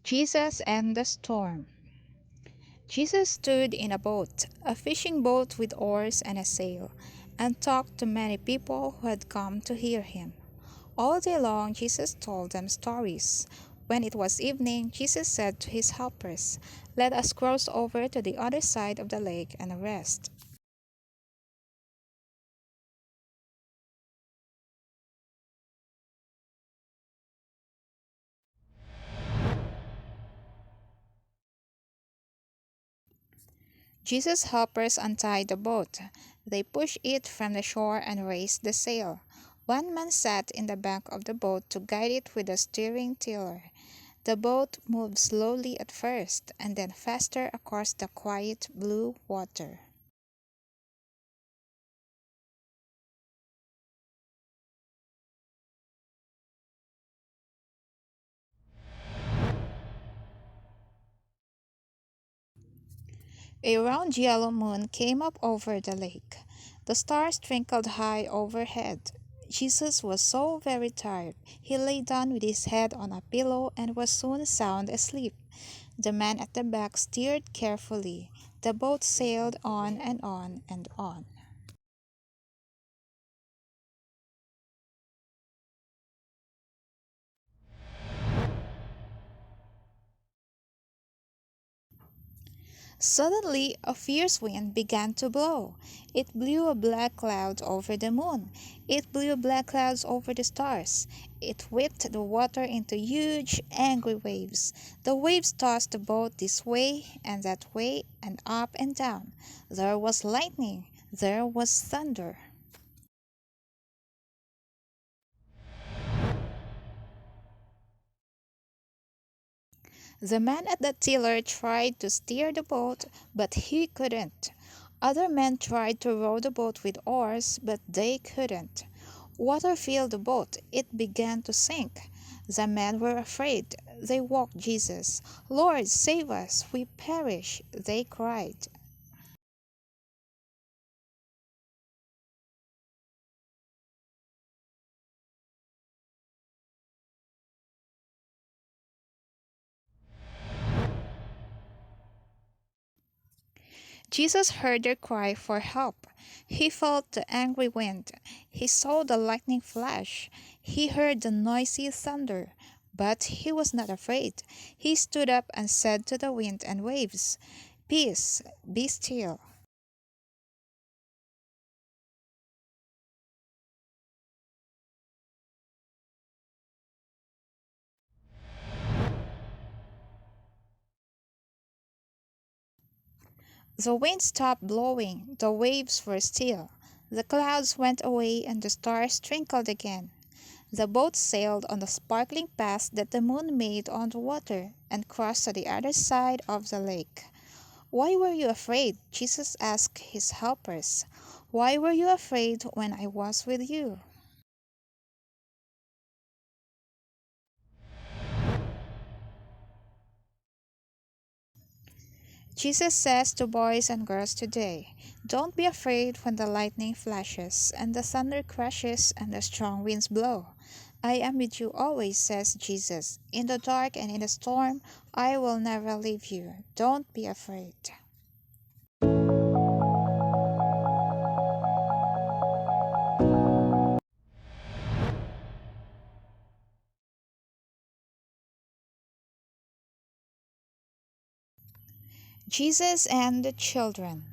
Jesus and the Storm. Jesus stood in a boat, a fishing boat with oars and a sail, and talked to many people who had come to hear him. All day long, Jesus told them stories. When it was evening, Jesus said to his helpers, "Let us cross over to the other side of the lake and rest." Jesus' helpers untied the boat. They pushed it from the shore and raised the sail. One man sat in the back of the boat to guide it with a steering tiller. The boat moved slowly at first, and then faster across the quiet blue water. A round yellow moon came up over the lake. The stars twinkled high overhead. Jesus was so very tired. He lay down with his head on a pillow and was soon sound asleep. The man at the back steered carefully. The boat sailed on and on and on. Suddenly, a fierce wind began to blow. It blew a black cloud over the moon. It blew black clouds over the stars. It whipped the water into huge, angry waves. The waves tossed the boat this way and that way and up and down. There was lightning. There was thunder. The man at the tiller tried to steer the boat, but he couldn't. Other men tried to row the boat with oars, but they couldn't. Water filled the boat. It began to sink. The men were afraid. They woke Jesus. "Lord, save us! We perish!" they cried. Jesus heard their cry for help. He felt the angry wind. He saw the lightning flash. He heard the noisy thunder. But he was not afraid. He stood up and said to the wind and waves, "Peace, be still." The wind stopped blowing. The waves were still. The clouds went away and the stars twinkled again. The boat sailed on the sparkling path that the moon made on the water and crossed to the other side of the lake. "Why were you afraid?" Jesus asked his helpers. "Why were you afraid when I was with you?" Jesus says to boys and girls today, "Don't be afraid when the lightning flashes and the thunder crashes and the strong winds blow. I am with you always," says Jesus. "In the dark and in the storm, I will never leave you. Don't be afraid." Jesus and the children.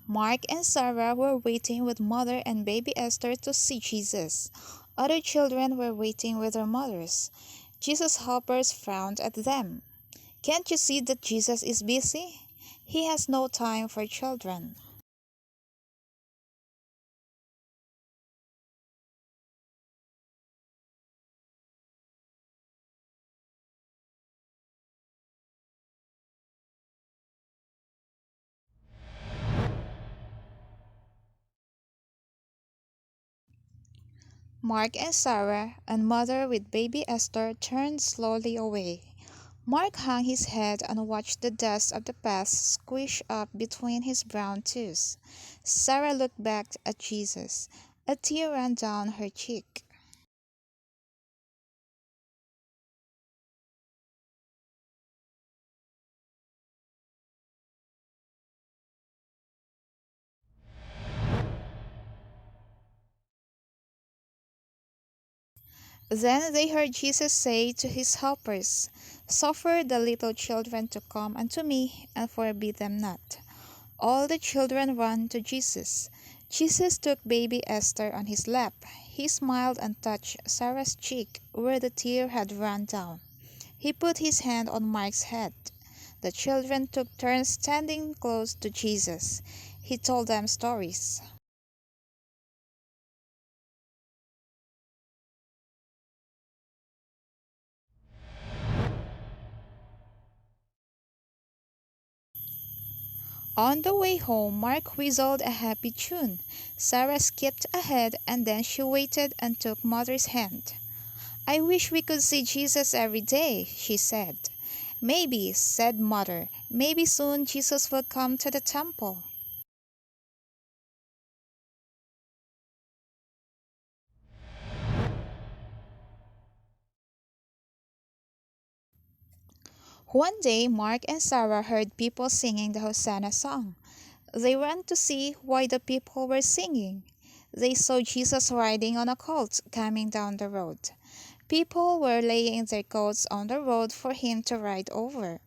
Mark and Sarah were waiting with mother and baby Esther to see Jesus. Other children were waiting with their mothers. Jesus' helpers frowned at them. "Can't you see that Jesus is busy? He has no time for children." Mark and Sarah and mother with baby Esther turned slowly away. Mark hung his head and watched the dust of the past squish up between his brown teeth. Sarah looked back at Jesus. A tear ran down her cheek. Then they heard Jesus say to his helpers, "Suffer the little children to come unto me, and forbid them not." All the children ran to Jesus. Jesus took baby Esther on his lap. He smiled and touched Sarah's cheek where the tear had run down. He put his hand on Mark's head. The children took turns standing close to Jesus. He told them stories. On the way home, Mark whistled a happy tune. Sarah skipped ahead and then she waited and took Mother's hand. "I wish we could see Jesus every day," she said. "Maybe," said Mother, "maybe soon Jesus will come to the temple." One day, Mark and Sarah heard people singing the Hosanna song. They ran to see why the people were singing. They saw Jesus riding on a colt coming down the road. People were laying their coats on the road for him to ride over.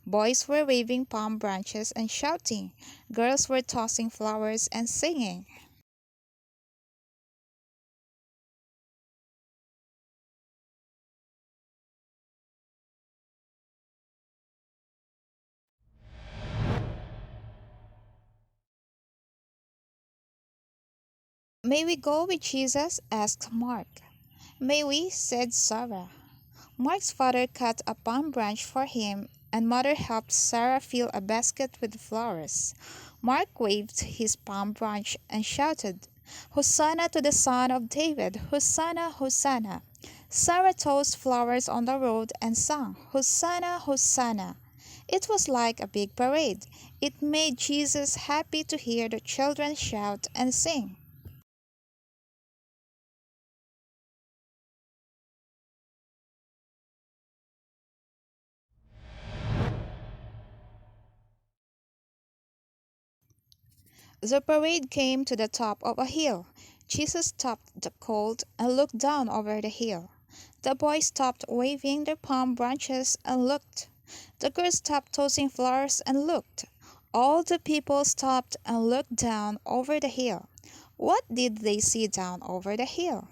Boys were waving palm branches and shouting. Girls were tossing flowers and singing. "May we go with Jesus?" asked Mark. "May we?" said Sarah. Mark's father cut a palm branch for him, and Mother helped Sarah fill a basket with flowers. Mark waved his palm branch and shouted, "Hosanna to the Son of David! Hosanna, Hosanna!" Sarah tossed flowers on the road and sang, "Hosanna, Hosanna!" It was like a big parade. It made Jesus happy to hear the children shout and sing. The parade came to the top of a hill. Jesus stopped the colt and looked down over the hill. The boys stopped waving their palm branches and looked. The girls stopped tossing flowers and looked. All the people stopped and looked down over the hill. What did they see down over the hill?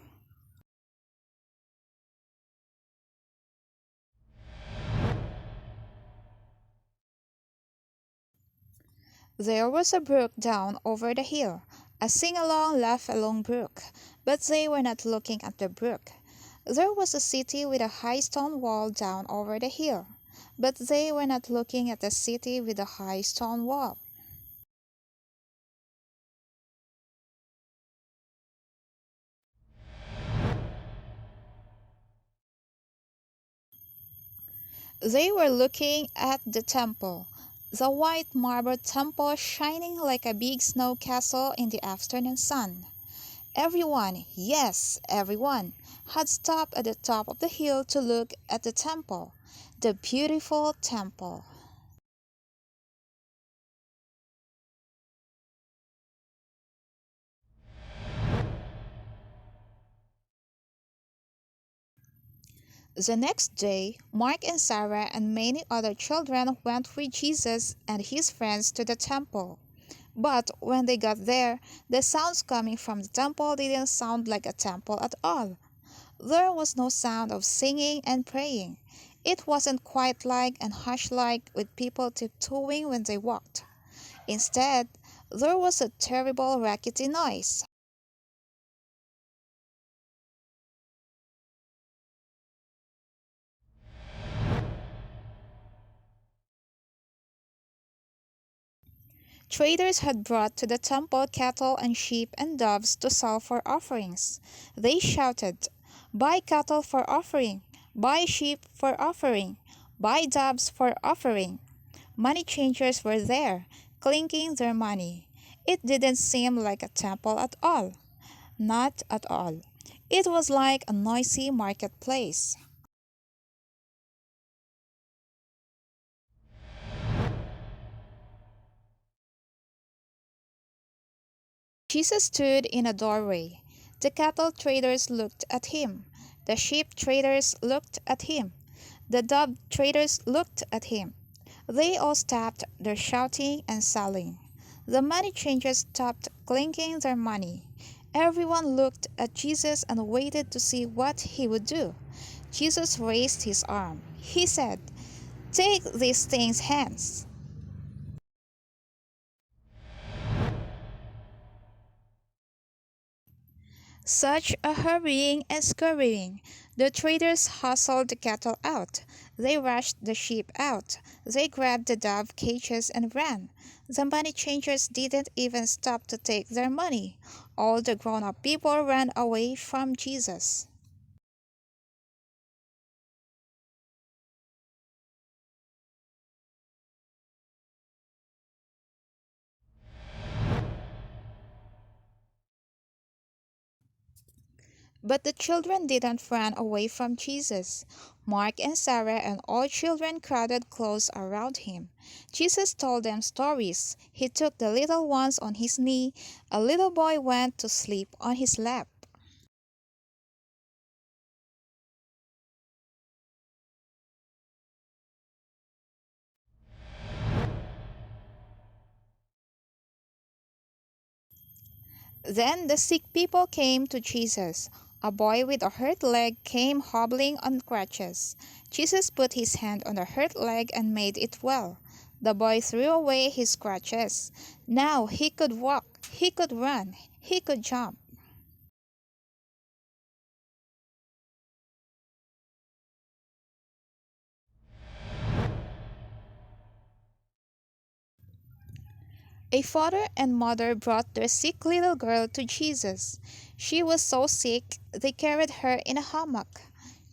There was a brook down over the hill, a sing-along, laugh-along brook, but they were not looking at the brook. There was a city with a high stone wall down over the hill, but they were not looking at the city with the high stone wall. They were looking at the temple, the white marble temple shining like a big snow castle in the afternoon sun. Everyone, yes, everyone, had stopped at the top of the hill to look at the temple, the beautiful temple. The next day, Mark and Sarah and many other children went with Jesus and his friends to the temple. But when they got there, the sounds coming from the temple didn't sound like a temple at all. There was no sound of singing and praying. It wasn't quiet like and hushed like with people tiptoeing when they walked. Instead, there was a terrible rackety noise. Traders had brought to the temple cattle and sheep and doves to sell for offerings. They shouted, "Buy cattle for offering! Buy sheep for offering! Buy doves for offering!" Money changers were there, clinking their money. It didn't seem like a temple at all. Not at all. It was like a noisy marketplace. Jesus stood in a doorway. The cattle traders looked at him. The sheep traders looked at him. The dove traders looked at him. They all stopped their shouting and selling. The money changers stopped clinking their money. Everyone looked at Jesus and waited to see what he would do. Jesus raised his arm. He said, "Take these things hence." Such a hurrying and scurrying! The traders hustled the cattle out. They rushed the sheep out. They grabbed the dove cages and ran. The money changers didn't even stop to take their money. All the grown-up people ran away from Jesus. But the children didn't run away from Jesus. Mark and Sarah and all children crowded close around him. Jesus told them stories. He took the little ones on his knee. A little boy went to sleep on his lap. Then the sick people came to Jesus. A boy with a hurt leg came hobbling on crutches. Jesus put his hand on the hurt leg and made it well. The boy threw away his crutches. Now he could walk, he could run, he could jump. A father and mother brought their sick little girl to Jesus. She was so sick they carried her in a hammock.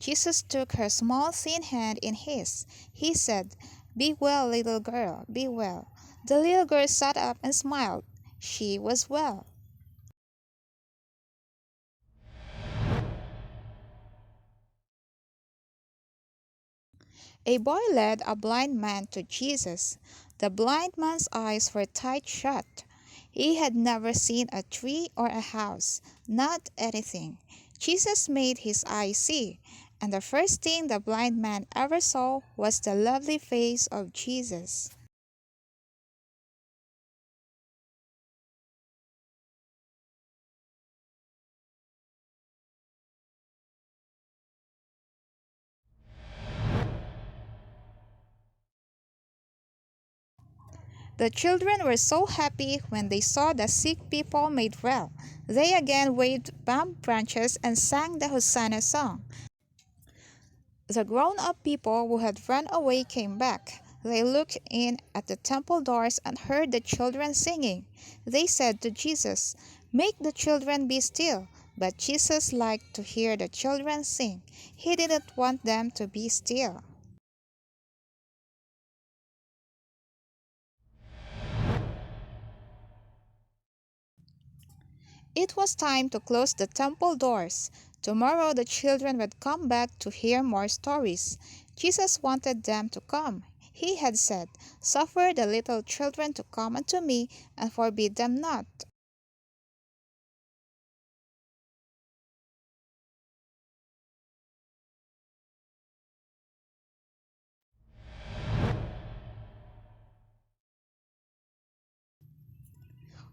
Jesus took her small thin hand in his. He said, "Be well, little girl, be well." The little girl sat up and smiled. She was well. A boy led a blind man to Jesus. The blind man's eyes were tight shut. He had never seen a tree or a house, not anything. Jesus made his eyes see, and the first thing the blind man ever saw was the lovely face of Jesus. The children were so happy when they saw the sick people made well. They again waved palm branches and sang the Hosanna song. The grown-up people who had run away came back. They looked in at the temple doors and heard the children singing. They said to Jesus, "Make the children be still." But Jesus liked to hear the children sing. He didn't want them to be still. It was time to close the temple doors. Tomorrow the children would come back to hear more stories. Jesus wanted them to come. He had said, "Suffer the little children to come unto me, and forbid them not."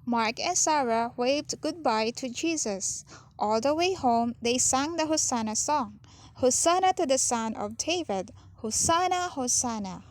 Mark and Sarah waved goodbye to Jesus. All the way home, they sang the Hosanna song. Hosanna to the Son of David. Hosanna, Hosanna.